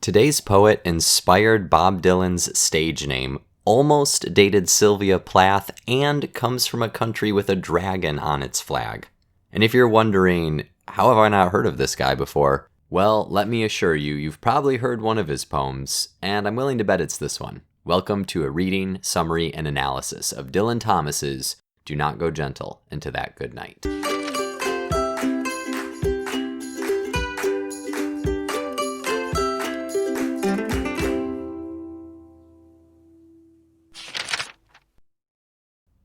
Today's poet inspired Bob Dylan's stage name, almost dated Sylvia Plath, and comes from a country with a dragon on its flag. And if you're wondering, how have I not heard of this guy before? Well, let me assure you, you've probably heard one of his poems, and I'm willing to bet it's this one. Welcome to a reading, summary, and analysis of Dylan Thomas's Do Not Go Gentle Into That Good Night.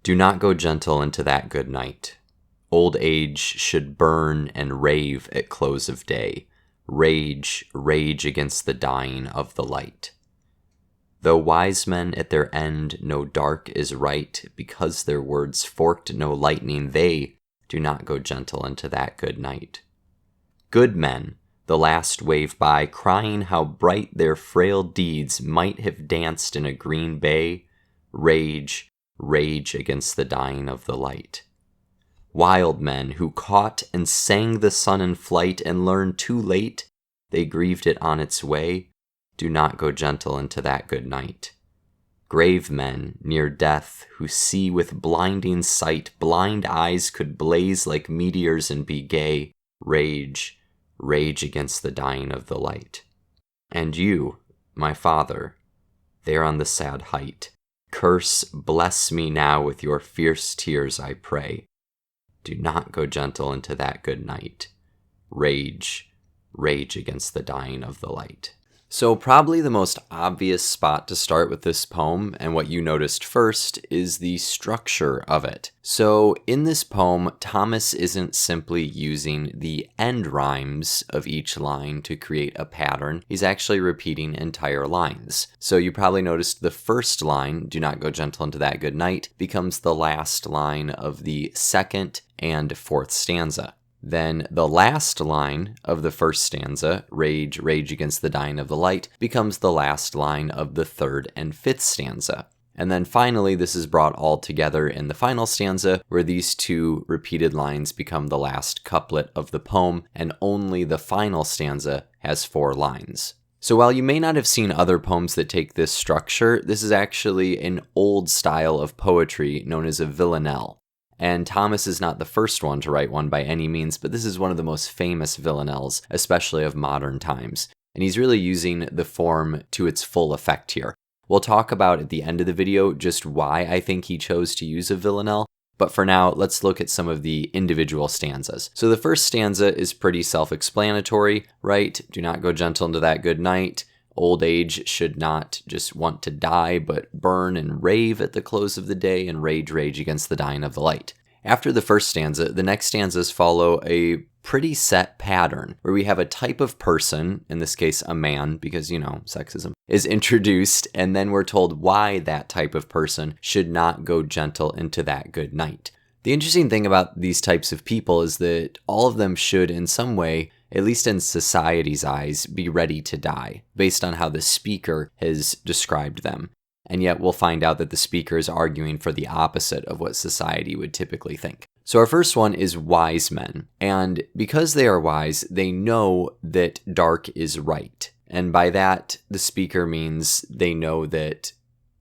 Do not go gentle into that good night. Old age should burn and rave at close of day. Rage, rage against the dying of the light. Though wise men at their end know dark is right, because their words forked no lightning, they do not go gentle into that good night. Good men, the last wave by, crying how bright their frail deeds might have danced in a green bay, rage, rage against the dying of the light. Wild men who caught and sang the sun in flight and learned too late they grieved it on its way, do not go gentle into that good night. Grave men near death who see with blinding sight, blind eyes could blaze like meteors and be gay, rage, rage against the dying of the light. And you, my father, there on the sad height, curse, bless me now with your fierce tears, I pray. Do not go gentle into that good night. Rage, rage against the dying of the light. So probably the most obvious spot to start with this poem, and what you noticed first, is the structure of it. So in this poem, Thomas isn't simply using the end rhymes of each line to create a pattern. He's actually repeating entire lines. So you probably noticed the first line, do not go gentle into that good night, becomes the last line of the second and fourth stanza. Then the last line of the first stanza, rage, rage against the dying of the light, becomes the last line of the third and fifth stanza. And then finally, this is brought all together in the final stanza, where these two repeated lines become the last couplet of the poem, and only the final stanza has 4 lines. So while you may not have seen other poems that take this structure, this is actually an old style of poetry known as a villanelle. And Thomas is not the first one to write one by any means, but this is one of the most famous villanelles, especially of modern times. And he's really using the form to its full effect here. We'll talk about at the end of the video just why I think he chose to use a villanelle, but for now, let's look at some of the individual stanzas. So the first stanza is pretty self-explanatory, right? Do not go gentle into that good night. Old age should not just want to die, but burn and rave at the close of the day and rage, rage against the dying of the light. After the first stanza, the next stanzas follow a pretty set pattern where we have a type of person, in this case a man, because, sexism, is introduced, and then we're told why that type of person should not go gentle into that good night. The interesting thing about these types of people is that all of them should, in some way, at least in society's eyes, be ready to die, based on how the speaker has described them. And yet we'll find out that the speaker is arguing for the opposite of what society would typically think. So our first one is wise men. And because they are wise, they know that dark is right. And by that, the speaker means they know that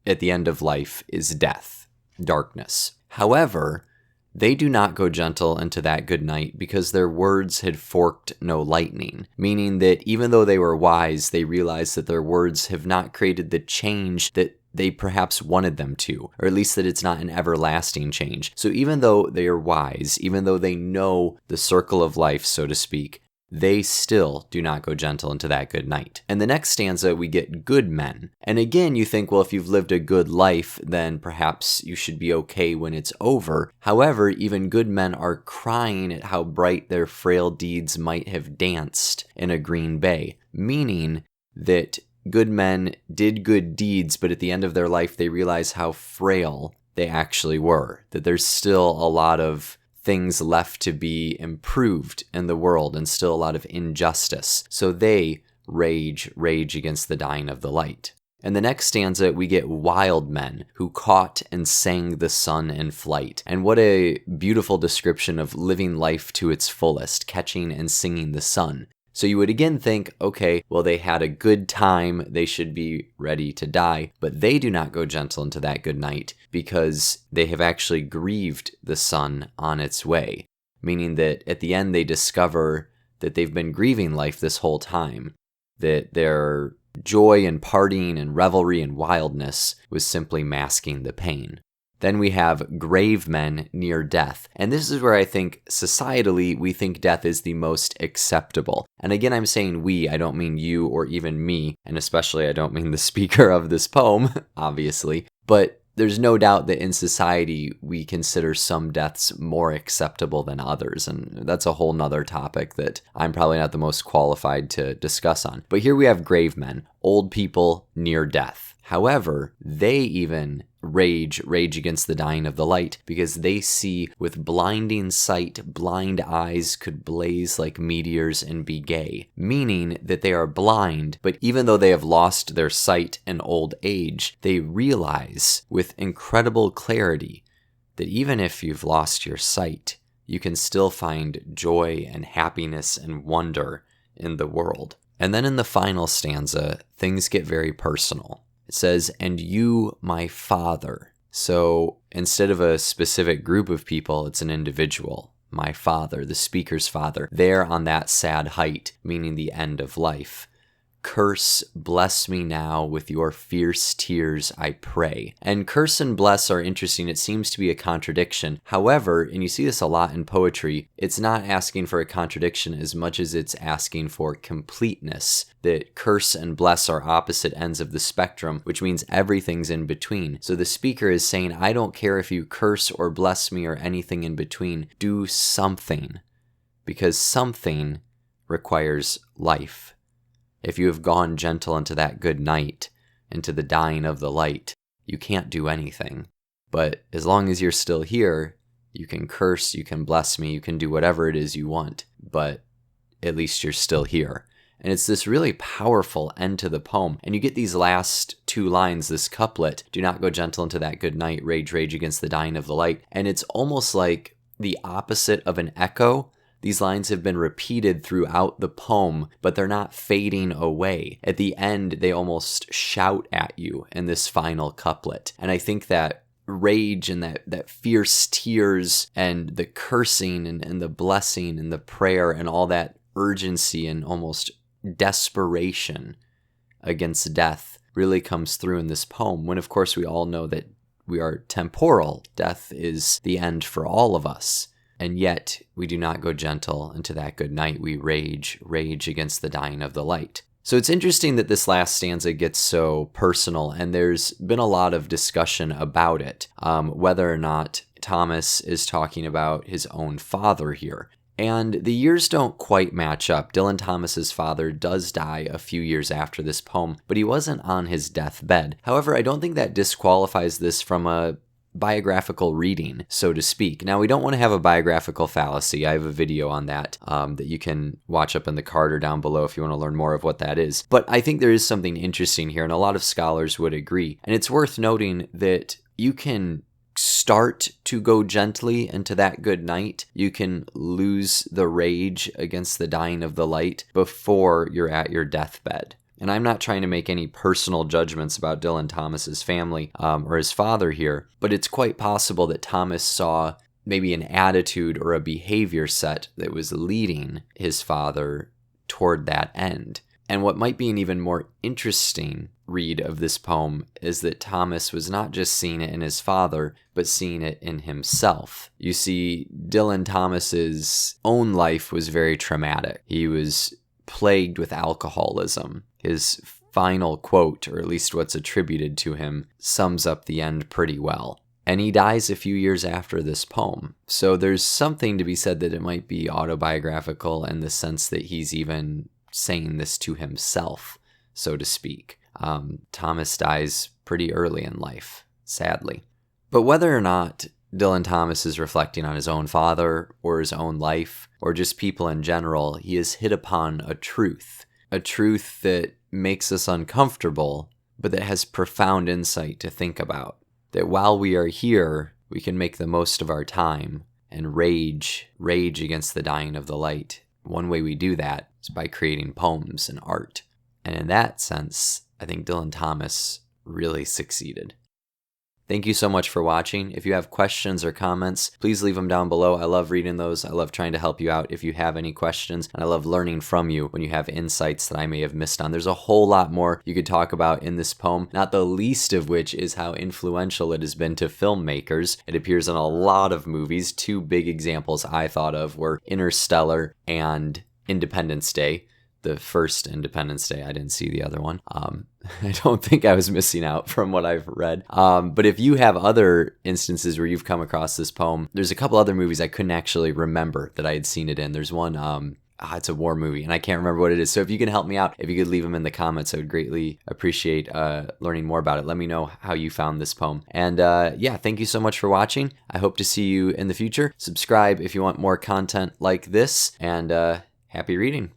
at the end of life is death, darkness. However, they do not go gentle into that good night because their words had forked no lightning, meaning that even though they were wise, they realized that their words have not created the change that they perhaps wanted them to, or at least that it's not an everlasting change. So even though they are wise, even though they know the circle of life, so to speak, they still do not go gentle into that good night. And the next stanza, we get good men. And again, you think, well, if you've lived a good life, then perhaps you should be okay when it's over. However, even good men are crying at how bright their frail deeds might have danced in a green bay, meaning that good men did good deeds, but at the end of their life, they realize how frail they actually were, that there's still a lot of things left to be improved in the world and still a lot of injustice. So they rage, rage against the dying of the light. In the next stanza, we get wild men who caught and sang the sun in flight. And what a beautiful description of living life to its fullest, catching and singing the sun. So you would again think, okay, well, they had a good time, they should be ready to die, but they do not go gentle into that good night because they have actually grieved the sun on its way, meaning that at the end they discover that they've been grieving life this whole time, that their joy and partying and revelry and wildness was simply masking the pain. Then we have grave men near death. And this is where I think societally we think death is the most acceptable. And again, I'm saying we, I don't mean you or even me, and especially I don't mean the speaker of this poem, obviously. But there's no doubt that in society we consider some deaths more acceptable than others. And that's a whole nother topic that I'm probably not the most qualified to discuss on. But here we have grave men, old people near death. However, they even rage against the dying of the light because they see with blinding sight, blind eyes could blaze like meteors and be gay, meaning that they are blind, but even though they have lost their sight in old age, they realize with incredible clarity that even if you've lost your sight, you can still find joy and happiness and wonder in the world. And then in the final stanza, things get very personal. It says, "And you, my father." So instead of a specific group of people, it's an individual. My father, the speaker's father, there on that sad height, meaning the end of life. "Curse, bless me now with your fierce tears, I pray." And curse and bless are interesting. It seems to be a contradiction. However, and you see this a lot in poetry, it's not asking for a contradiction as much as it's asking for completeness. That curse and bless are opposite ends of the spectrum, which means everything's in between. So the speaker is saying, I don't care if you curse or bless me or anything in between. Do something, because something requires life. If you have gone gentle into that good night, into the dying of the light, you can't do anything. But as long as you're still here, you can curse, you can bless me, you can do whatever it is you want, but at least you're still here. And it's this really powerful end to the poem. And you get these last two lines, this couplet, "Do not go gentle into that good night, rage against the dying of the light." And it's almost like the opposite of an echo. These lines have been repeated throughout the poem, but they're not fading away. At the end, they almost shout at you in this final couplet. And I think that rage and that fierce tears and the cursing and the blessing and the prayer and all that urgency and almost desperation against death really comes through in this poem, when of course we all know that we are temporal. Death is the end for all of us. And yet, we do not go gentle into that good night. We rage against the dying of the light. So it's interesting that this last stanza gets so personal, and there's been a lot of discussion about it, whether or not Thomas is talking about his own father here. And the years don't quite match up. Dylan Thomas's father does die a few years after this poem, but he wasn't on his deathbed. However, I don't think that disqualifies this from a biographical reading, so to speak. Now, we don't want to have a biographical fallacy. I have a video on that that you can watch up in the card or down below if you want to learn more of what that is. But I think there is something interesting here, and a lot of scholars would agree. And it's worth noting that you can start to go gently into that good night. You can lose the rage against the dying of the light before you're at your deathbed. And I'm not trying to make any personal judgments about Dylan Thomas's family or his father here, but it's quite possible that Thomas saw maybe an attitude or a behavior set that was leading his father toward that end. And what might be an even more interesting read of this poem is that Thomas was not just seeing it in his father, but seeing it in himself. You see, Dylan Thomas's own life was very traumatic. He was plagued with alcoholism. His final quote, or at least what's attributed to him, sums up the end pretty well. And he dies a few years after this poem. So there's something to be said that it might be autobiographical in the sense that he's even saying this to himself, so to speak. Thomas dies pretty early in life, sadly. But whether or not Dylan Thomas is reflecting on his own father or his own life or just people in general, he has hit upon a truth that makes us uncomfortable, but that has profound insight to think about. That while we are here, we can make the most of our time and rage against the dying of the light one way we do that is by creating poems and art. And in that sense, I think Dylan Thomas really succeeded. Thank you so much for watching. If you have questions or comments, please leave them down below. I love reading those. I love trying to help you out if you have any questions. And I love learning from you when you have insights that I may have missed on. There's a whole lot more you could talk about in this poem, not the least of which is how influential it has been to filmmakers. It appears in a lot of movies. Two big examples I thought of were Interstellar and Independence Day. The first Independence Day. I didn't see the other one. I don't think I was missing out from what I've read. But if you have other instances where you've come across this poem, there's a couple other movies I couldn't actually remember that I had seen it in. There's one, it's a war movie, and I can't remember what it is. So if you can help me out, if you could leave them in the comments, I would greatly appreciate learning more about it. Let me know how you found this poem. And yeah, thank you so much for watching. I hope to see you in the future. Subscribe if you want more content like this, and happy reading.